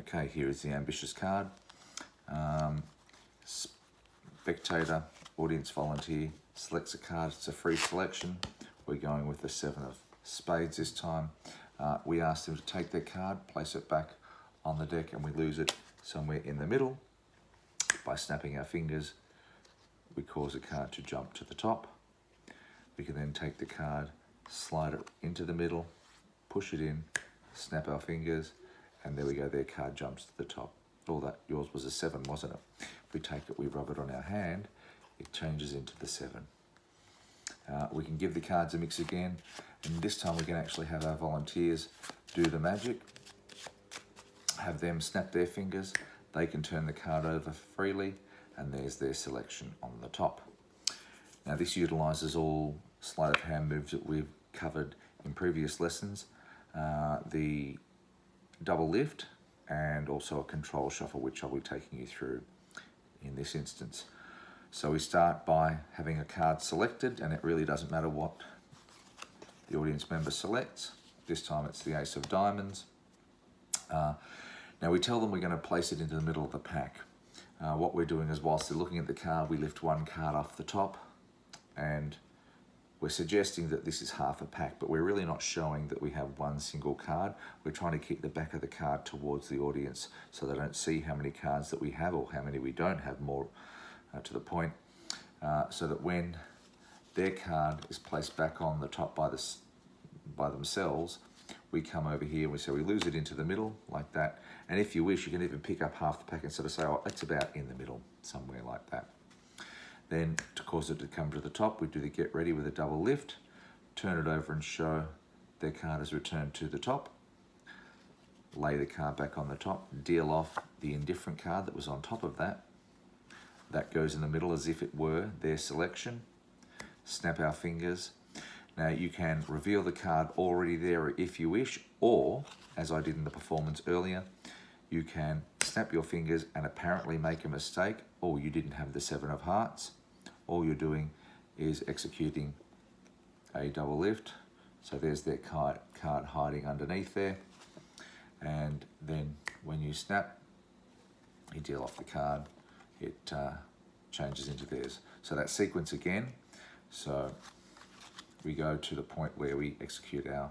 Okay, here is the ambitious card. Spectator, audience volunteer, selects a card. It's a free selection. We're going with the 7 of spades this time. We ask them to take their card, place it back on the deck, and we lose it somewhere in the middle. By snapping our fingers, we cause a card to jump to the top. We can then take the card, slide it into the middle, push it in, snap our fingers, and there we go, their card jumps to the top. Oh, that yours was a 7, wasn't it? If we take it, we rub it on our hand, it changes into the 7. We can give the cards a mix again, and this time we can actually have our volunteers do the magic, have them snap their fingers, they can turn the card over freely, and there's their selection on the top. Now this utilises all sleight of hand moves that we've covered in previous lessons, the double lift and also a control shuffle, which I'll be taking you through in this instance. So we start by having a card selected, and it really doesn't matter what the audience member selects. This time it's the Ace of Diamonds. Now we tell them we're going to place it into the middle of the pack. What we're doing is, whilst they're looking at the card, we lift one card off the top, and we're suggesting that this is half a pack, but we're really not showing that we have one single card. We're trying to keep the back of the card towards the audience so they don't see how many cards that we have or how many we don't have, more to the point, so that when their card is placed back on the top by themselves, we come over here and we say we lose it into the middle like that. And if you wish, you can even pick up half the pack and sort of say, oh, it's about in the middle, somewhere like that. Then to cause it to come to the top, we do the get ready with a double lift, turn it over and show their card is returned to the top, lay the card back on the top, deal off the indifferent card that was on top of that. That goes in the middle as if it were their selection. Snap our fingers. Now you can reveal the card already there if you wish, or, as I did in the performance earlier, you can snap your fingers and apparently make a mistake, or you didn't have the 7 of hearts. All you're doing is executing a double lift. So there's their card hiding underneath there. And then when you snap, you deal off the card, it changes into theirs. So that sequence again. So we go to the point where we execute our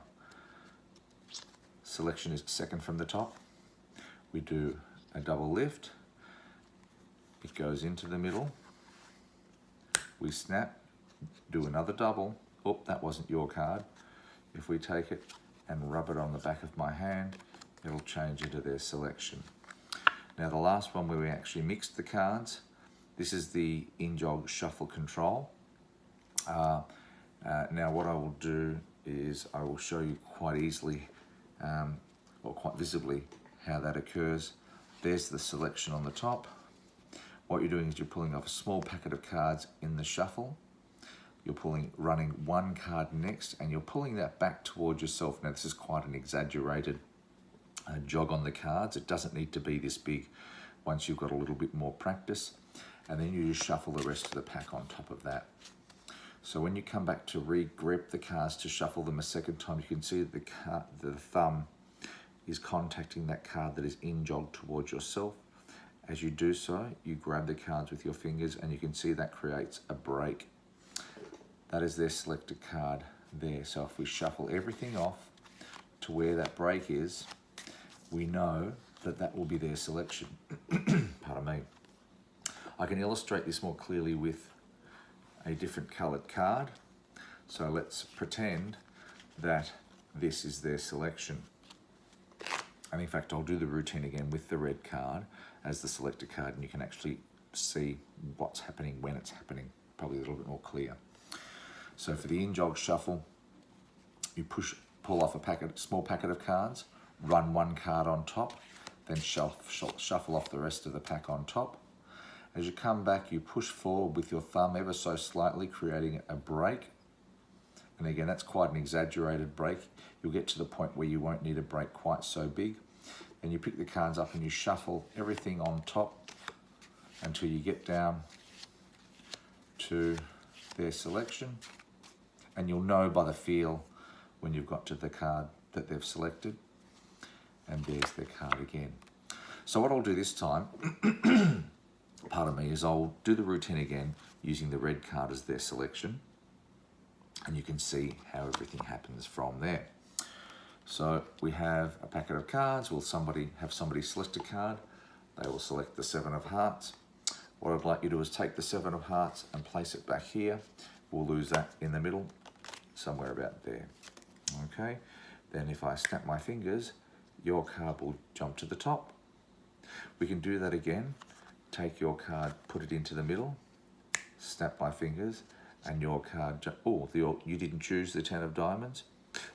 selection is second from the top. We do a double lift. It goes into the middle. We snap, do another double. Oh, that wasn't your card. If we take it and rub it on the back of my hand, it'll change into their selection. Now the last one where we actually mixed the cards, this is the in-jog shuffle control. Now what I will do is I will show you quite easily or quite visibly how that occurs. There's the selection on the top. What you're doing is you're pulling off a small packet of cards in the shuffle. You're running one card next, and you're pulling that back towards yourself. Now this is quite an exaggerated jog on the cards. It doesn't need to be this big once you've got a little bit more practice. And then you just shuffle the rest of the pack on top of that. So when you come back to re-grip the cards to shuffle them a second time, you can see that the thumb is contacting that card that is in-jogged towards yourself. As you do so, you grab the cards with your fingers, and you can see that creates a break. That is their selected card there. So if we shuffle everything off to where that break is, we know that that will be their selection. Pardon me. I can illustrate this more clearly with a different coloured card. So let's pretend that this is their selection. And in fact, I'll do the routine again with the red card as the selected card, and you can actually see what's happening when it's happening, probably a little bit more clear. So for the in-jog shuffle, you pull off a small packet of cards, run one card on top, then shuffle off the rest of the pack on top. As you come back, you push forward with your thumb ever so slightly, creating a break. And again, that's quite an exaggerated break. You'll get to the point where you won't need a break quite so big. And you pick the cards up and you shuffle everything on top until you get down to their selection. And you'll know by the feel when you've got to the card that they've selected. And there's their card again. So what I'll do this time, pardon me, is I'll do the routine again using the red card as their selection, and you can see how everything happens from there. So we have a packet of cards. Will somebody select a card? They will select the 7 of hearts. What I'd like you to do is take the 7 of hearts and place it back here. We'll lose that in the middle, somewhere about there. Okay, then if I snap my fingers, your card will jump to the top. We can do that again. Take your card, put it into the middle, snap my fingers, and your card, you didn't choose the 10 of diamonds.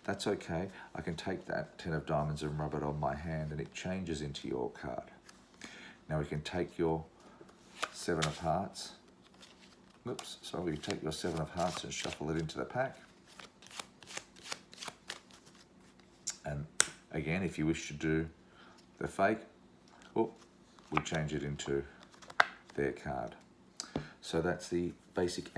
That's okay. I can take that 10 of diamonds and rub it on my hand and it changes into your card. Now we can take your 7 of hearts. Oops, so we take your 7 of hearts and shuffle it into the pack. And again, if you wish to do the fake, we change it into their card. So that's the basic